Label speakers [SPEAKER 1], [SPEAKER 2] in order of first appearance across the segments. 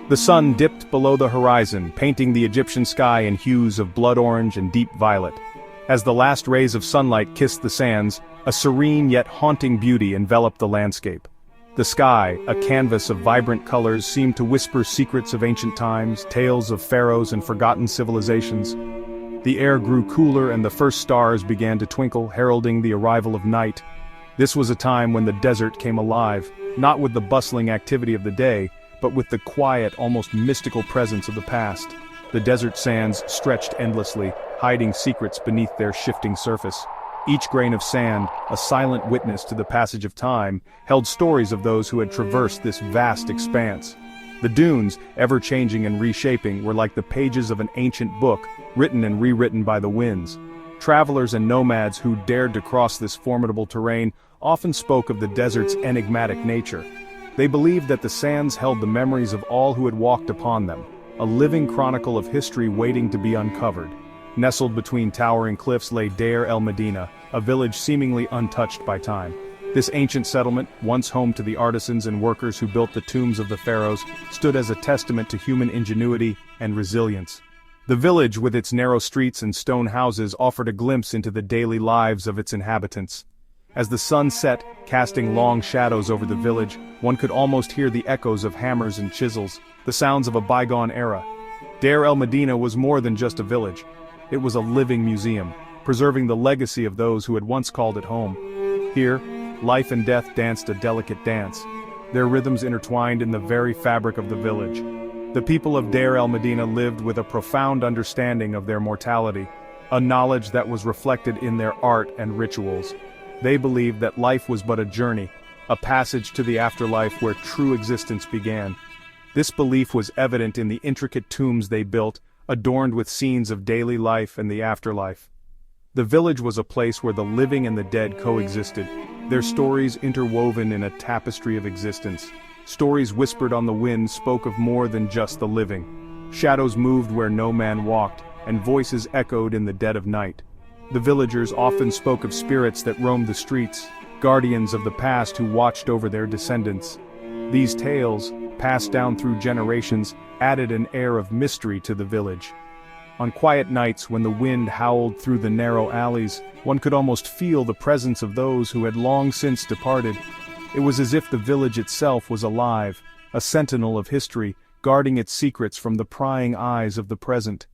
[SPEAKER 1] The sun dipped below the horizon, painting the Egyptian sky in hues of blood orange and deep violet. As the last rays of sunlight kissed the sands, a serene yet haunting beauty enveloped the landscape. The sky, a canvas of vibrant colors, seemed to whisper secrets of ancient times, tales of pharaohs and forgotten civilizations. The air grew cooler and the first stars began to twinkle, heralding the arrival of night. This was a time when the desert came alive, not with the bustling activity of the day, but with the quiet, almost mystical presence of the past. The desert sands stretched endlessly, hiding secrets beneath their shifting surface. Each grain of sand, a silent witness to the passage of time, held stories of those who had traversed this vast expanse. The dunes, ever-changing and reshaping, were like the pages of an ancient book, written and rewritten by the winds. Travelers and nomads who dared to cross this formidable terrain often spoke of the desert's enigmatic nature. They believed that the sands held the memories of all who had walked upon them, a living chronicle of history waiting to be uncovered. Nestled between towering cliffs lay Deir el-Medina, a village seemingly untouched by time. This ancient settlement, once home to the artisans and workers who built the tombs of the pharaohs, stood as a testament to human ingenuity and resilience. The village, with its narrow streets and stone houses, offered a glimpse into the daily lives of its inhabitants. As the sun set, casting long shadows over the village, one could almost hear the echoes of hammers and chisels, the sounds of a bygone era. Deir el-Medina was more than just a village. It was a living museum, preserving the legacy of those who had once called it home. Here, life and death danced a delicate dance, their rhythms intertwined in the very fabric of the village. The people of Deir el-Medina lived with a profound understanding of their mortality, a knowledge that was reflected in their art and rituals. They believed that life was but a journey, a passage to the afterlife where true existence began. This belief was evident in the intricate tombs they built, adorned with scenes of daily life and the afterlife. The village was a place where the living and the dead coexisted, their stories interwoven in a tapestry of existence. Stories whispered on the wind spoke of more than just the living. Shadows moved where no man walked, and voices echoed in the dead of night. The villagers often spoke of spirits that roamed the streets, guardians of the past who watched over their descendants. These tales, passed down through generations, added an air of mystery to the village. On quiet nights when the wind howled through the narrow alleys, one could almost feel the presence of those who had long since departed. It was as if the village itself was alive, a sentinel of history, guarding its secrets from the prying eyes of the present.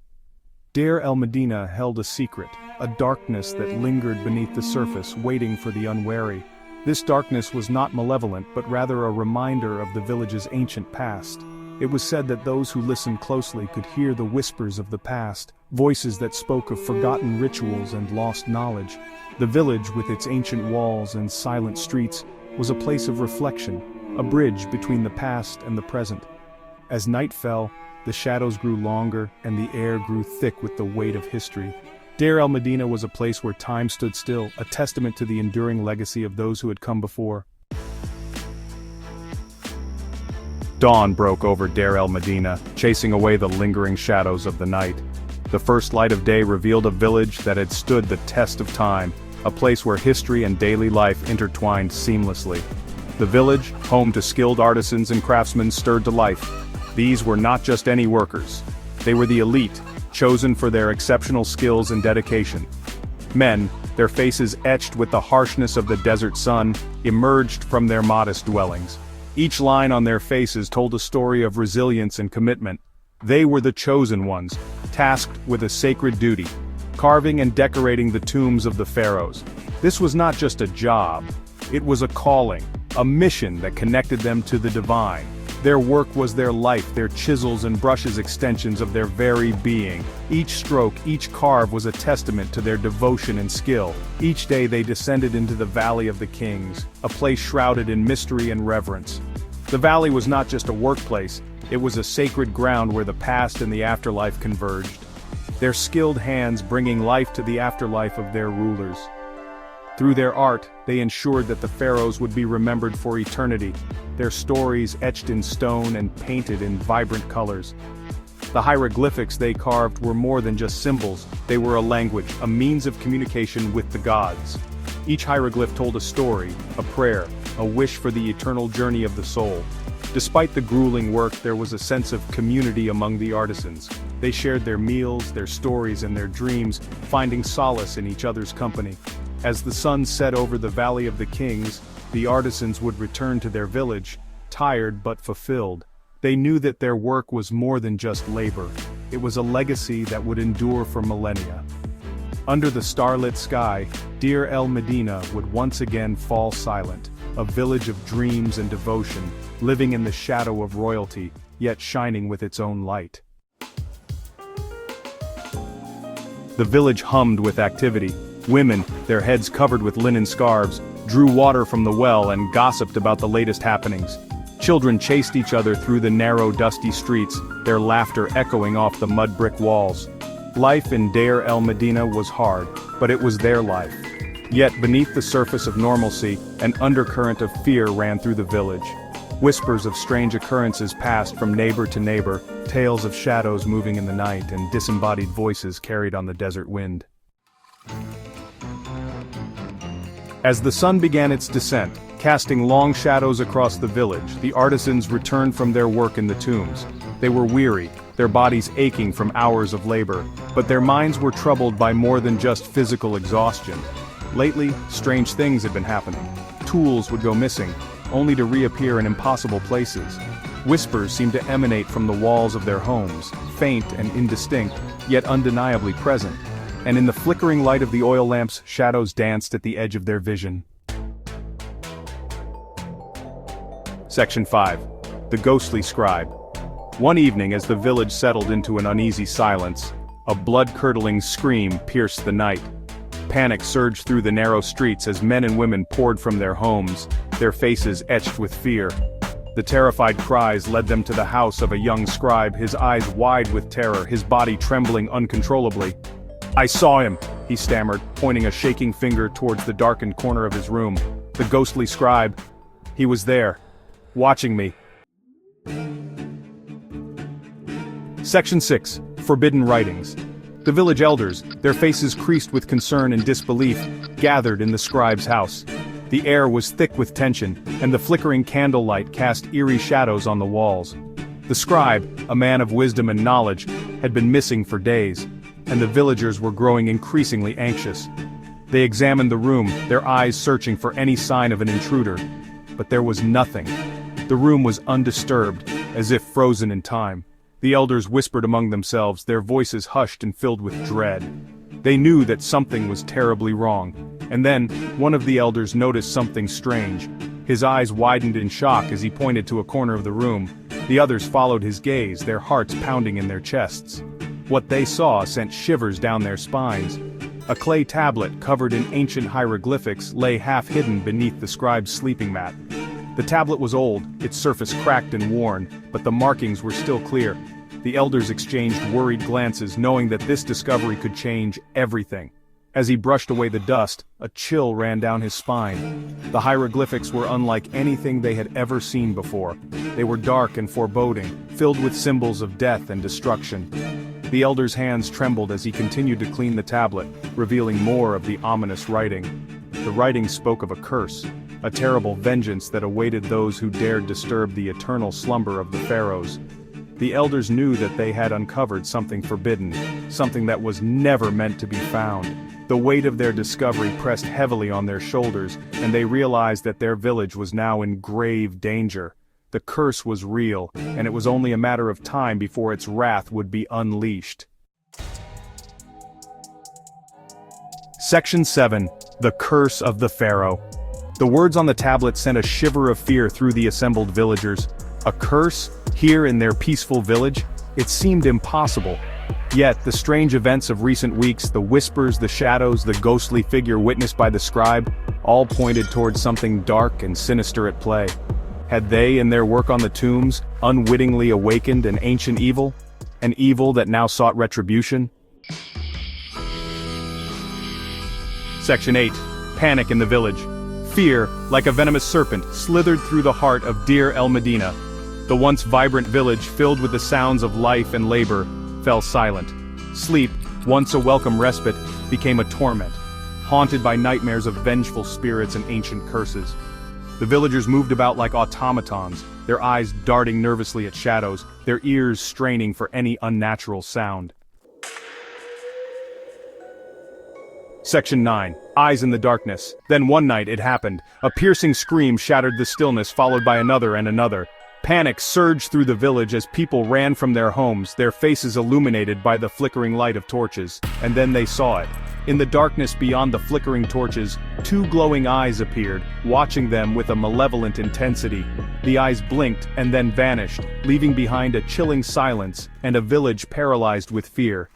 [SPEAKER 1] Deir el-Medina held a secret, a darkness that lingered beneath the surface, waiting for the unwary. This darkness was not malevolent, but rather a reminder of the village's ancient past. It was said that those who listened closely could hear the whispers of the past, voices that spoke of forgotten rituals and lost knowledge. The village, with its ancient walls and silent streets, was a place of reflection, a bridge between the past and the present. As night fell, the shadows grew longer and the air grew thick with the weight of history. Deir el-Medina was a place where time stood still, a testament to the enduring legacy of those who had come before. Dawn broke over Deir el-Medina, chasing away the lingering shadows of the night. The first light of day revealed a village that had stood the test of time, a place where history and daily life intertwined seamlessly. The village, home to skilled artisans and craftsmen, stirred to life. These were not just any workers. They were the elite, chosen for their exceptional skills and dedication. Men, their faces etched with the harshness of the desert sun, emerged from their modest dwellings. Each line on their faces told a story of resilience and commitment. They were the chosen ones, tasked with a sacred duty, carving and decorating the tombs of the pharaohs. This was not just a job, it was a calling, a mission that connected them to the divine. Their work was their life, their chisels and brushes extensions of their very being. Each stroke, each carve was a testament to their devotion and skill. Each day they descended into the Valley of the Kings, a place shrouded in mystery and reverence. The valley was not just a workplace, it was a sacred ground where the past and the afterlife converged. Their skilled hands bringing life to the afterlife of their rulers. Through their art, they ensured that the pharaohs would be remembered for eternity, their stories etched in stone and painted in vibrant colors. The hieroglyphics they carved were more than just symbols, they were a language, a means of communication with the gods. Each hieroglyph told a story, a prayer, a wish for the eternal journey of the soul. Despite the grueling work, there was a sense of community among the artisans. They shared their meals, their stories, and their dreams, finding solace in each other's company. As the sun set over the Valley of the Kings, the artisans would return to their village, tired but fulfilled. They knew that their work was more than just labor. It was a legacy that would endure for millennia. Under the starlit sky, Deir el-Medina would once again fall silent, a village of dreams and devotion, living in the shadow of royalty, yet shining with its own light. The village hummed with activity. Women, their heads covered with linen scarves, drew water from the well and gossiped about the latest happenings. Children chased each other through the narrow, dusty streets, their laughter echoing off the mud brick walls. Life in Deir el-Medina was hard, but it was their life. Yet beneath the surface of normalcy, an undercurrent of fear ran through the village. Whispers of strange occurrences passed from neighbor to neighbor, tales of shadows moving in the night and disembodied voices carried on the desert wind. As the sun began its descent, casting long shadows across the village, the artisans returned from their work in the tombs. They were weary, their bodies aching from hours of labor, but their minds were troubled by more than just physical exhaustion. Lately, strange things had been happening. Tools would go missing, only to reappear in impossible places. Whispers seemed to emanate from the walls of their homes, faint and indistinct, yet undeniably present. And in the flickering light of the oil lamps, shadows danced at the edge of their vision. Section 5. The Ghostly Scribe. One evening as the village settled into an uneasy silence, a blood-curdling scream pierced the night. Panic surged through the narrow streets as men and women poured from their homes, their faces etched with fear. The terrified cries led them to the house of a young scribe, his eyes wide with terror, his body trembling uncontrollably. "I saw him," he stammered, pointing a shaking finger towards the darkened corner of his room. "The ghostly scribe. He was there, watching me." Section 6. Forbidden Writings. The village elders, their faces creased with concern and disbelief, gathered in the scribe's house. The air was thick with tension, and the flickering candlelight cast eerie shadows on the walls. The scribe, a man of wisdom and knowledge, had been missing for days, and the villagers were growing increasingly anxious. They examined the room, their eyes searching for any sign of an intruder. But there was nothing. The room was undisturbed, as if frozen in time. The elders whispered among themselves, their voices hushed and filled with dread. They knew that something was terribly wrong. And then, one of the elders noticed something strange. His eyes widened in shock as he pointed to a corner of the room. The others followed his gaze, their hearts pounding in their chests. What they saw sent shivers down their spines. A clay tablet covered in ancient hieroglyphics lay half-hidden beneath the scribe's sleeping mat. The tablet was old, its surface cracked and worn, but the markings were still clear. The elders exchanged worried glances, knowing that this discovery could change everything. As he brushed away the dust, a chill ran down his spine. The hieroglyphics were unlike anything they had ever seen before. They were dark and foreboding, filled with symbols of death and destruction. The elder's hands trembled as he continued to clean the tablet, revealing more of the ominous writing. The writing spoke of a curse, a terrible vengeance that awaited those who dared disturb the eternal slumber of the pharaohs. The elders knew that they had uncovered something forbidden, something that was never meant to be found. The weight of their discovery pressed heavily on their shoulders, and they realized that their village was now in grave danger. The curse was real, and it was only a matter of time before its wrath would be unleashed. Section 7. The Curse of the Pharaoh. The words on the tablet sent a shiver of fear through the assembled villagers. A curse? Here in their peaceful village? It seemed impossible. Yet, the strange events of recent weeks, the whispers, the shadows, the ghostly figure witnessed by the scribe, all pointed towards something dark and sinister at play. Had they, in their work on the tombs, unwittingly awakened an ancient evil? An evil that now sought retribution? Section 8. Panic in the village. Fear, like a venomous serpent, slithered through the heart of Deir el-Medina. The once vibrant village, filled with the sounds of life and labor, fell silent. Sleep, once a welcome respite, became a torment, haunted by nightmares of vengeful spirits and ancient curses. The villagers moved about like automatons, their eyes darting nervously at shadows, their ears straining for any unnatural sound. Section 9. Eyes in the darkness. Then one night it happened. A piercing scream shattered the stillness, followed by another and another. Panic surged through the village as people ran from their homes, their faces illuminated by the flickering light of torches. And then they saw it. In the darkness beyond the flickering torches, two glowing eyes appeared, watching them with a malevolent intensity. The eyes blinked and then vanished, leaving behind a chilling silence and a village paralyzed with fear.